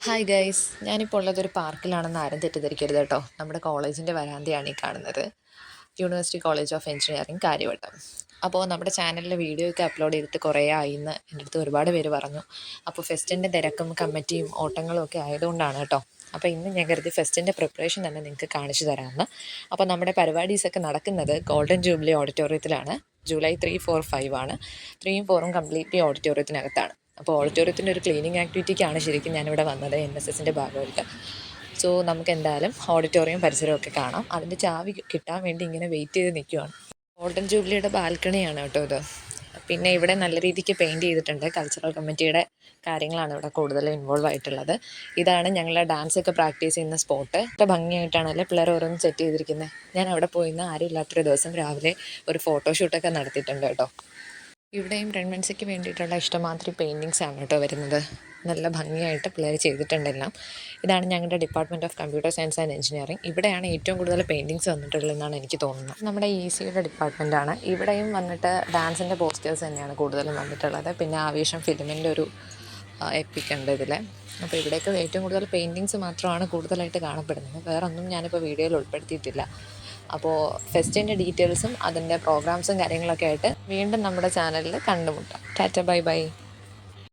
Hi guys, ഞാനിപ്പോൾ ഉള്ളതൊരു പാർക്കിലാണെന്ന് ആരും തെറ്റിദ്ധരിക്കരുത് കേട്ടോ. നമ്മുടെ കോളേജിൻ്റെ വരാന്തയാണ് ഈ കാണുന്നത്. University college of engineering Karyavattom. അപ്പോൾ നമ്മുടെ ചാനലിൽ വീഡിയോ ഒക്കെ അപ്ലോഡ് ചെയ്തിട്ട് കുറേ ആയിന്ന് എൻ്റെ അടുത്ത് ഒരുപാട് പേര് പറഞ്ഞു. അപ്പോൾ ഫെസ്റ്റിൻ്റെ തിരക്കും കമ്മിറ്റിയും ഓട്ടങ്ങളും ഒക്കെ ആയതുകൊണ്ടാണ് കേട്ടോ. അപ്പോൾ ഇന്ന് ഞാൻ കരുതി ഫെസ്റ്റിൻ്റെ പ്രിപ്പറേഷൻ തന്നെ നിങ്ങൾക്ക് കാണിച്ചു തരാമെന്ന്. അപ്പോൾ നമ്മുടെ പരിപാടീസൊക്കെ നടക്കുന്നത് ഗോൾഡൻ ജൂബിലി ഓഡിറ്റോറിയത്തിലാണ്. ജൂലൈ 3, 4, 5 ആണ്. 3ഉം 4ഉം കംപ്ലീറ്റ്ലി ഓഡിറ്റോറിയത്തിനകത്താണ്. അപ്പോൾ ഓഡിറ്റോറിയത്തിൻ്റെ ഒരു ക്ലീനിങ് ആക്ടിവിറ്റിക്കാണ് ശരിക്കും ഞാനിവിടെ വന്നത് NSSൻ്റെ ഭാഗമായിട്ട്. സോ നമുക്ക് എന്തായാലും ഓഡിറ്റോറിയം പരിസരമൊക്കെ കാണാം. അതിൻ്റെ ചാവി കിട്ടാൻ വേണ്ടി ഇങ്ങനെ വെയിറ്റ് ചെയ്ത് നിൽക്കുവാണ്. ഗോൾഡൻ ജൂബിലിയുടെ ബാൽക്കണിയാണ് കേട്ടോ ഇത്. പിന്നെ ഇവിടെ നല്ല രീതിക്ക് പെയിൻറ്റ് ചെയ്തിട്ടുണ്ട്. കൾച്ചറൽ കമ്മിറ്റിയുടെ കാര്യങ്ങളാണ് ഇവിടെ കൂടുതൽ ഇൻവോൾവ് ആയിട്ടുള്ളത്. ഇതാണ് ഞങ്ങളെ ഡാൻസൊക്കെ പ്രാക്ടീസ് ചെയ്യുന്ന സ്പോട്ട്. ഇത്ര ഭംഗിയായിട്ടാണല്ലേ പിള്ളേർ ഓരോന്ന് സെറ്റ് ചെയ്തിരിക്കുന്നത്. ഞാൻ അവിടെ പോയിന്ന് ആരും ഇല്ലാത്തൊരു ദിവസം രാവിലെ ഒരു ഫോട്ടോഷൂട്ടൊക്കെ നടത്തിയിട്ടുണ്ട് കേട്ടോ. ഇവിടെയും പ്രഗ്നൻസിക്ക് വേണ്ടിയിട്ടുള്ള ഇഷ്ടമാതിരി പെയിൻറ്റിങ്സ് ആണ് കേട്ടോ വരുന്നത്. നല്ല ഭംഗിയായിട്ട് പിള്ളേർ ചെയ്തിട്ടുണ്ടെല്ലാം. ഇതാണ് ഞങ്ങളുടെ department of computer science and engineering. ഇവിടെയാണ് ഏറ്റവും കൂടുതൽ പെയിൻറ്റിങ്സ് വന്നിട്ടുള്ളതെന്നാണ് എനിക്ക് തോന്നുന്നത്. നമ്മുടെ ECയുടെ ഡിപ്പാർട്ട്മെൻറ്റാണ്. ഇവിടെയും വന്നിട്ട് ഡാൻസിൻ്റെ പോസ്റ്റേഴ്സ് തന്നെയാണ് കൂടുതലും വന്നിട്ടുള്ളത്. പിന്നെ ആവേശം ഫിലിമിൻ്റെ ഒരു എപ്പിക് ഉണ്ട് ഇതിൽ. അപ്പോൾ ഇവിടെയൊക്കെ ഏറ്റവും കൂടുതൽ പെയിൻറ്റിങ്സ് മാത്രമാണ് കൂടുതലായിട്ട് കാണപ്പെടുന്നത്. വേറൊന്നും ഞാനിപ്പോൾ വീഡിയോയിൽ ഉൾപ്പെടുത്തിയിട്ടില്ല. അപ്പോൾ ഫെസ്റ്റിൻ്റെ ഡീറ്റെയിൽസും അതിൻ്റെ പ്രോഗ്രാംസും കാര്യങ്ങളൊക്കെ ആയിട്ട് വീണ്ടും നമ്മുടെ ചാനലിൽ കണ്ടുമുട്ടാം. Tata, bye bye.